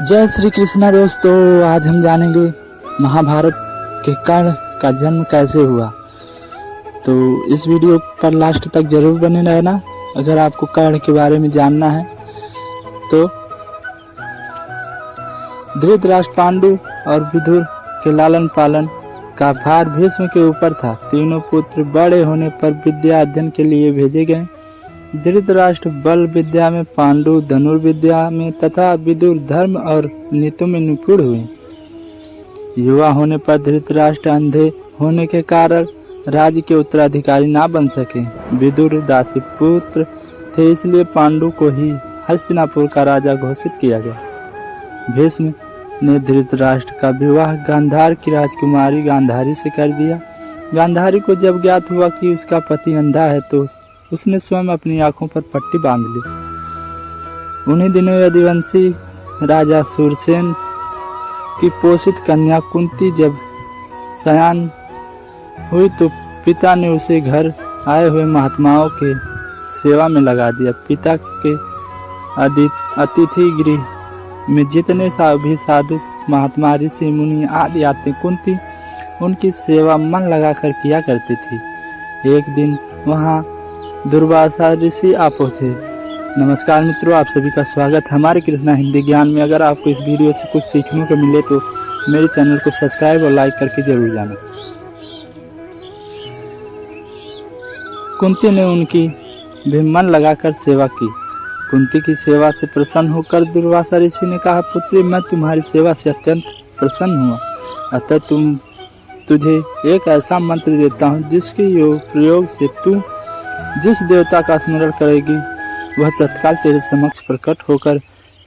जय श्री कृष्णा दोस्तों, आज हम जानेंगे महाभारत के कर्ण का जन्म कैसे हुआ। तो इस वीडियो पर लास्ट तक जरूर बने रहना अगर आपको कर्ण के बारे में जानना है। तो धृतराष्ट्र, पांडु और विदुर के लालन पालन का भार भीष्म के ऊपर था। तीनों पुत्र बड़े होने पर विद्या अध्ययन के लिए भेजे गए। धृतराष्ट्र बल विद्या में, पांडु धनुर्विद्या में तथा विदुर धर्म और नीति में निपुण हुए। युवा होने पर धृतराष्ट्र अंधे होने के कारण राज्य के उत्तराधिकारी ना बन सके। विदुर दासी पुत्र थे, इसलिए पांडु को ही हस्तिनापुर का राजा घोषित किया गया। भीष्म ने धृतराष्ट्र का विवाह गांधार की राजकुमारी गांधारी से कर दिया। गांधारी को जब ज्ञात हुआ कि उसका पति अंधा है तो उसने स्वयं अपनी आंखों पर पट्टी बांध ली। उन्हीं दिनों यदुवंशी राजा सूरसेन की पोषित कन्या कुंती जब सयान हुई तो पिता ने उसे घर आए हुए महात्माओं के सेवा में लगा दिया। पिता के अतिथि गृह में जितने भी साधु महात्मा, ऋषि मुनि आदि आते, कुंती उनकी सेवा मन लगाकर किया करती थी। एक दिन वहाँ दुर्वासा ऋषि आ पहुँचे। नमस्कार मित्रों, आप सभी का स्वागत हमारे कृष्णा हिंदी ज्ञान में। अगर आपको इस वीडियो से कुछ सीखने को मिले तो मेरे चैनल को सब्सक्राइब और लाइक करके जरूर जाना। कुंती ने उनकी भी मन लगाकर सेवा की। कुंती की सेवा से प्रसन्न होकर दुर्वासा ऋषि ने कहा, पुत्री, मैं तुम्हारी सेवा से अत्यंत प्रसन्न हुआ, अतः तुझे एक ऐसा मंत्र देता हूँ जिसके प्रयोग से तू जिस देवता का स्मरण करेगी वह तत्काल तेरे समक्ष प्रकट होकर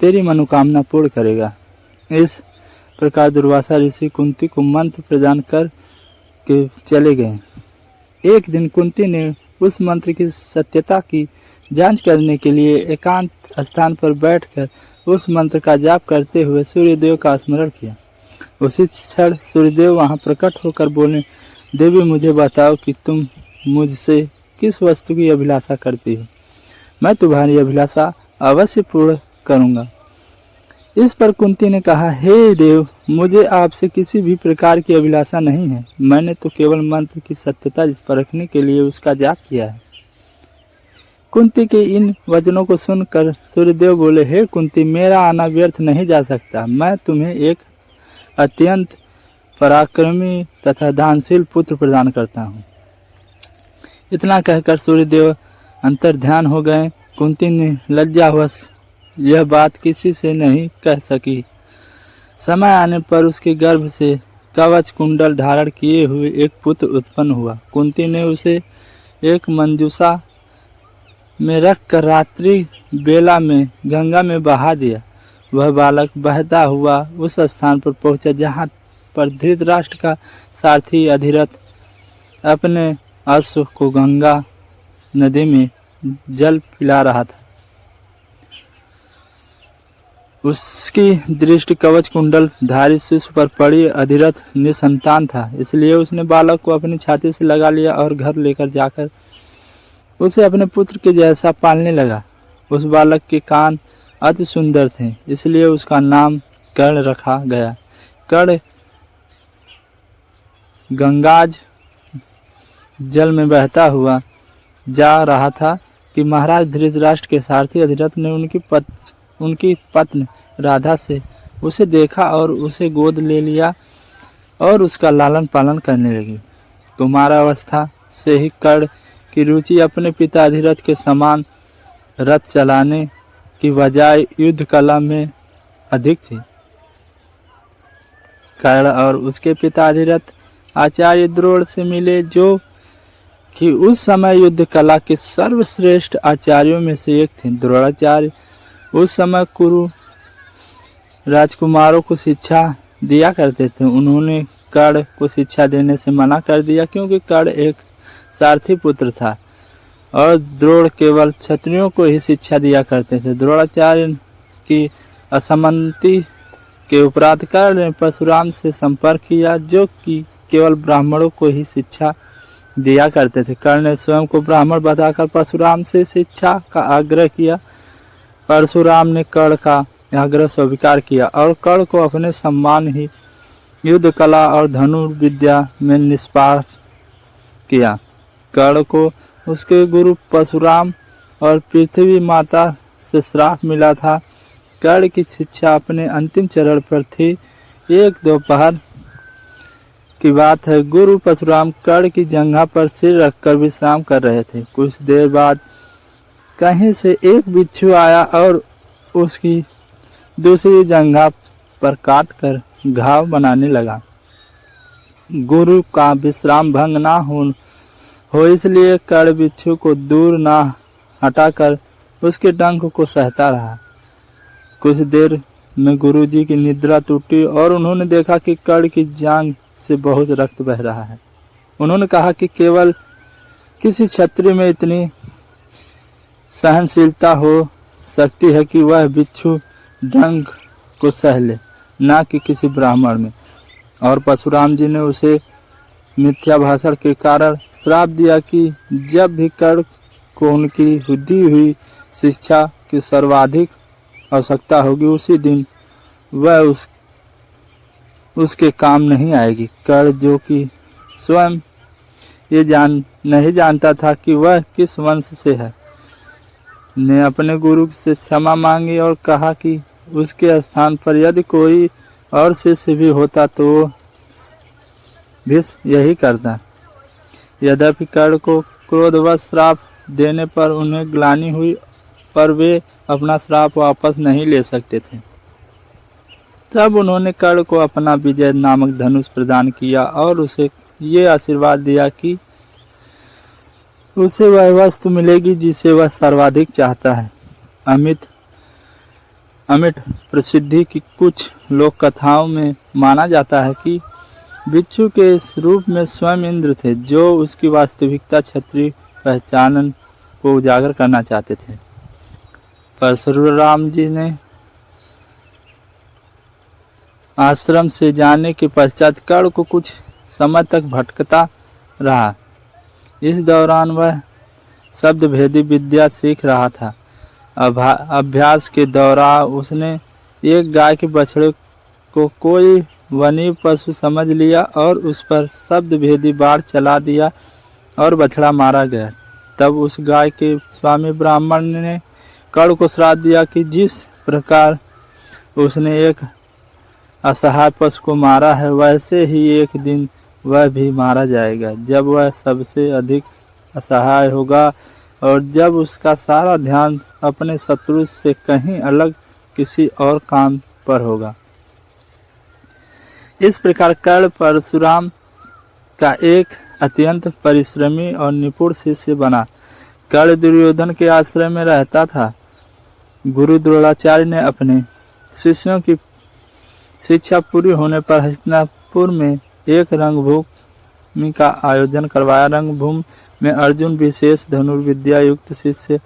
तेरी मनोकामना पूर्ण करेगा। इस प्रकार दुर्वासा ऋषि कुंती को मंत्र प्रदान कर के चले गए। एक दिन कुंती ने उस मंत्र की सत्यता की जांच करने के लिए एकांत स्थान पर बैठकर उस मंत्र का जाप करते हुए सूर्यदेव का स्मरण किया। उसी क्षण सूर्यदेव वहां प्रकट होकर बोले, देवी, मुझे बताओ कि तुम मुझसे किस वस्तु की अभिलाषा करती हो, मैं तुम्हारी अभिलाषा अवश्य पूर्ण करूंगा। इस पर कुंती ने कहा, हे देव, मुझे आपसे किसी भी प्रकार की अभिलाषा नहीं है, मैंने तो केवल मंत्र की सत्यता परखने के लिए उसका जाप किया है। कुंती के इन वचनों को सुनकर सूर्यदेव बोले, हे कुंती, मेरा आना व्यर्थ नहीं जा सकता। मैं तुम्हें एक अत्यंत पराक्रमी तथा दानशील पुत्र प्रदान करता हूँ। इतना कहकर सूर्यदेव अंतर्ध्यान हो गए। कुंती ने लज्जावश यह बात किसी से नहीं कह सकी। समय आने पर उसके गर्भ से कवच कुंडल धारण किए हुए एक पुत्र उत्पन्न हुआ। कुंती ने उसे एक मंजूषा में रखकर रात्रि बेला में गंगा में बहा दिया। वह बालक बहता हुआ उस स्थान पर पहुंचा जहां पर धृतराष्ट्र का सारथी अधिरथ अपने अश्व को गंगा नदी में जल पिला रहा था। उसकी दृष्टि कवच कुंडल धारी शिशु पर पड़ी। अधिरथ निसंतान था, इसलिए उसने बालक को अपनी छाती से लगा लिया और घर लेकर जाकर उसे अपने पुत्र के जैसा पालने लगा। उस बालक के कान अति सुंदर थे, इसलिए उसका नाम कर्ण रखा गया। कर्ण गंगाज जल में बहता हुआ जा रहा था कि महाराज धृतराष्ट्र के सारथी अधिरथ ने उनकी पत्नी राधा से उसे देखा और उसे गोद ले लिया और उसका लालन पालन करने लगी। कुमारावस्था से ही कर्ण की रुचि अपने पिता अधिरथ के समान रथ चलाने की बजाय युद्ध कला में अधिक थी। कर्ण और उसके पिता अधिरथ आचार्य द्रोण से मिले, जो कि उस समय युद्ध कला के सर्वश्रेष्ठ आचार्यों में से एक थे। द्रोणाचार्य उस समय कुरु राजकुमारों को शिक्षा दिया करते थे। उन्होंने कर्ण को शिक्षा देने से मना कर दिया क्योंकि कर्ण एक सारथी पुत्र था और द्रोण केवल क्षत्रियों को ही शिक्षा दिया करते थे। द्रोणाचार्य की असम्मति के उपरांत कर्ण ने परशुराम से संपर्क किया, जो कि केवल ब्राह्मणों को ही शिक्षा दिया करते थे। कर्ण ने स्वयं को ब्राह्मण बताकर परशुराम से शिक्षा का आग्रह किया। परशुराम ने कर्ण का आग्रह स्वीकार किया और कर्ण को अपने सम्मान ही युद्ध कला और धनुर्विद्या में निष्पात किया। कर्ण को उसके गुरु परशुराम और पृथ्वी माता से श्राप मिला था। कर्ण की शिक्षा अपने अंतिम चरण पर थी। एक दोपहर की बात है, गुरु परशुराम कर्ण की जंघा पर सिर रखकर विश्राम कर रहे थे। कुछ देर बाद कहीं से एक बिच्छू आया और उसकी दूसरी जंघा पर काटकर घाव बनाने लगा। गुरु का विश्राम भंग ना हो इसलिए कर्ण बिच्छू को दूर ना हटाकर उसके डंक को सहता रहा। कुछ देर में गुरुजी की निद्रा टूटी और उन्होंने देखा कि कर्ण की जांघ से बहुत रक्त बह रहा है। उन्होंने कहा कि केवल किसी क्षत्रिय में इतनी सहनशीलता हो सकती है कि वह बिच्छू डंक को सह ले, ना कि किसी ब्राह्मण में। और परशुराम जी ने उसे मिथ्या भाषण के कारण श्राप दिया कि जब भी कर्ण को उनकी दी हुई शिक्षा की सर्वाधिक आवश्यकता होगी उसी दिन वह उसके काम नहीं आएगी। कर्ण जो कि स्वयं ये नहीं जानता था कि वह किस वंश से है, ने अपने गुरु से क्षमा मांगी और कहा कि उसके स्थान पर यदि कोई और शिष्य भी होता तो वो भी यही करता। यद्यपि कर्ण को क्रोधवश श्राप देने पर उन्हें ग्लानि हुई पर वे अपना श्राप वापस नहीं ले सकते थे। तब उन्होंने कर्ण को अपना विजय नामक धनुष प्रदान किया और उसे ये आशीर्वाद दिया कि उसे वह वस्तु मिलेगी जिसे वह सर्वाधिक चाहता है। अमिट प्रसिद्धि की कुछ लोक कथाओं में माना जाता है कि बिच्छू के इस रूप में स्वयं इंद्र थे, जो उसकी वास्तविकता क्षत्रिय पहचान को उजागर करना चाहते थे। परशुराम जी ने आश्रम से जाने के पश्चात कर्ण को कुछ समय तक भटकता रहा। इस दौरान वह शब्द भेदी विद्या सीख रहा था। अभ्यास के दौरान उसने एक गाय के बछड़े को कोई वनी पशु समझ लिया और उस पर शब्द भेदी बाण चला दिया और बछड़ा मारा गया। तब उस गाय के स्वामी ब्राह्मण ने कर्ण को श्राप दिया कि जिस प्रकार उसने एक असहाय पशु को मारा है वैसे ही एक दिन वह भी मारा जाएगा, जब वह सबसे अधिक असहाय होगा और जब उसका सारा ध्यान अपने शत्रु से कहीं अलग किसी और काम पर होगा। इस प्रकार कर्ण परशुराम का एक अत्यंत परिश्रमी और निपुण शिष्य बना। कर्ण दुर्योधन के आश्रय में रहता था। गुरु द्रोणाचार्य ने अपने शिष्यों की शिक्षा पूरी होने पर हस्तिनापुर में एक रंगभूमि का आयोजन करवाया। रंगभूमि में अर्जुन विशेष धनुर्विद्या युक्त शिष्य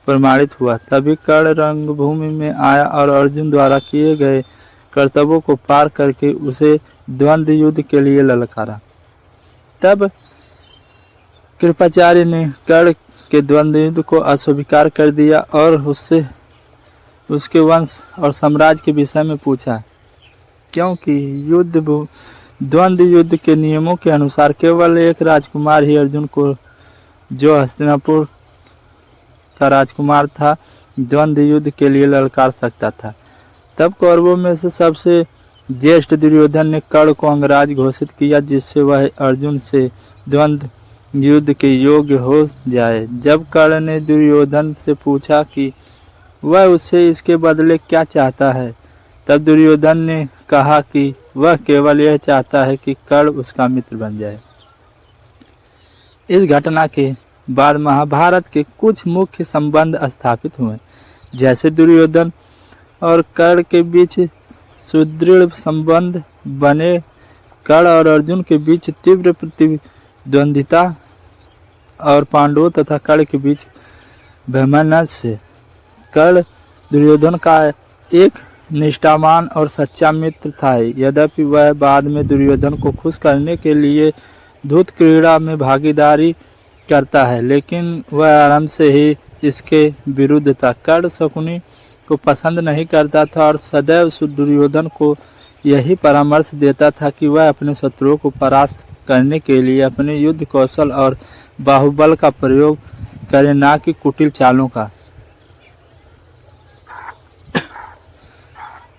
प्रमाणित हुआ। तभी कर्ण रंगभूमि में आया और अर्जुन द्वारा किए गए कर्तव्यों को पार करके उसे द्वंद्व युद्ध के लिए ललकारा। तब कृपाचार्य ने कर्ण के द्वंद्व युद्ध को अस्वीकार कर दिया और उससे उसके वंश और साम्राज्य के विषय में पूछा, क्योंकि द्वंद्व युद्ध के नियमों के अनुसार केवल एक राजकुमार ही अर्जुन को, जो हस्तिनापुर का राजकुमार था, द्वंद्व युद्ध के लिए ललकार सकता था। तब कौरवों में से सबसे ज्येष्ठ दुर्योधन ने कर्ण को अंगराज घोषित किया, जिससे वह अर्जुन से द्वंद्व युद्ध के योग्य हो जाए। जब कर्ण ने दुर्योधन से पूछा कि वह उससे इसके बदले क्या चाहता है, तब दुर्योधन ने कहा कि वह केवल यह चाहता है कि कर्ण उसका मित्र बन जाए। इस घटना के बाद महाभारत के कुछ मुख्य संबंध स्थापित हुए, जैसे दुर्योधन और कर्ण के बीच सुदृढ़ संबंध बने। कर्ण और अर्जुन के बीच तीव्र प्रतिद्वंदिता और पांडवों तथा कर्ण के बीच वैमनस्य। कर्ण दुर्योधन का एक निष्ठावान और सच्चा मित्र था। यद्यपि वह बाद में दुर्योधन को खुश करने के लिए धूत क्रीड़ा में भागीदारी करता है, लेकिन वह आरंभ से ही इसके विरुद्ध था। कर्ण शकुनी को पसंद नहीं करता था और सदैव दुर्योधन को यही परामर्श देता था कि वह अपने शत्रुओं को परास्त करने के लिए अपने युद्ध कौशल और बाहुबल का प्रयोग करे, ना कि कुटिल चालों का।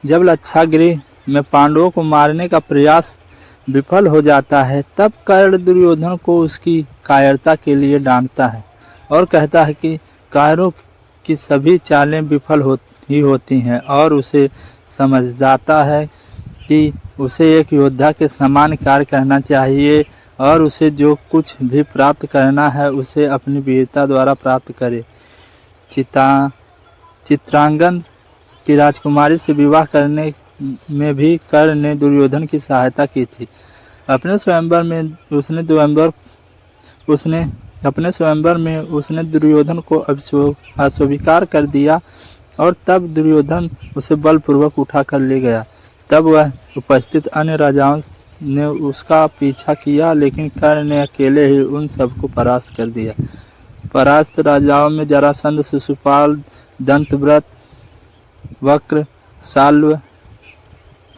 जब लक्षागृह में पांडवों को मारने का प्रयास विफल हो जाता है, तब कर्ण दुर्योधन को उसकी कायरता के लिए डांटता है और कहता है कि कायरों की सभी चालें विफल ही होती हैं, और उसे समझ जाता है कि उसे एक योद्धा के समान कार्य करना चाहिए और उसे जो कुछ भी प्राप्त करना है उसे अपनी वीरता द्वारा प्राप्त करे। चित्रांगन की राजकुमारी से विवाह करने में भी कर्ण ने दुर्योधन की सहायता की थी। अपने स्वयंवर में उसने दुर्योधन को अस्वीकार कर दिया और तब दुर्योधन उसे बलपूर्वक उठा कर ले गया। तब वह उपस्थित अन्य राजाओं ने उसका पीछा किया, लेकिन कर्ण ने अकेले ही उन सबको परास्त कर दिया। परास्त राजाओं में जरासंध, शिशुपाल, दंतव्रत, वक्र, साल्व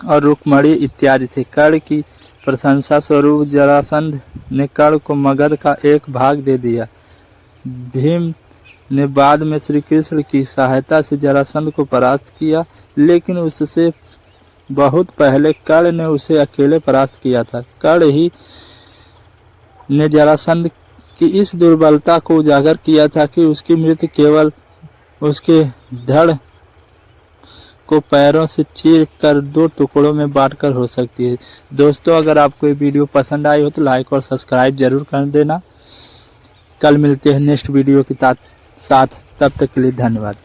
और रुक्मणी इत्यादि थे। कर्ण की प्रशंसा स्वरूप जरासंध ने कर्ण को मगध का एक भाग दे दिया। भीम ने बाद में श्री कृष्ण की सहायता से जरासंध को परास्त किया, लेकिन उससे बहुत पहले कर्ण ने उसे अकेले परास्त किया था। कर्ण ही ने जरासंध की इस दुर्बलता को उजागर किया था कि उसकी मृत्यु केवल उसके धड़ को पैरों से चीर कर 2 टुकड़ों में बांटकर हो सकती है। दोस्तों, अगर आपको ये वीडियो पसंद आई हो तो लाइक और सब्सक्राइब जरूर कर देना। कल मिलते हैं नेक्स्ट वीडियो के साथ। तब तक के लिए धन्यवाद।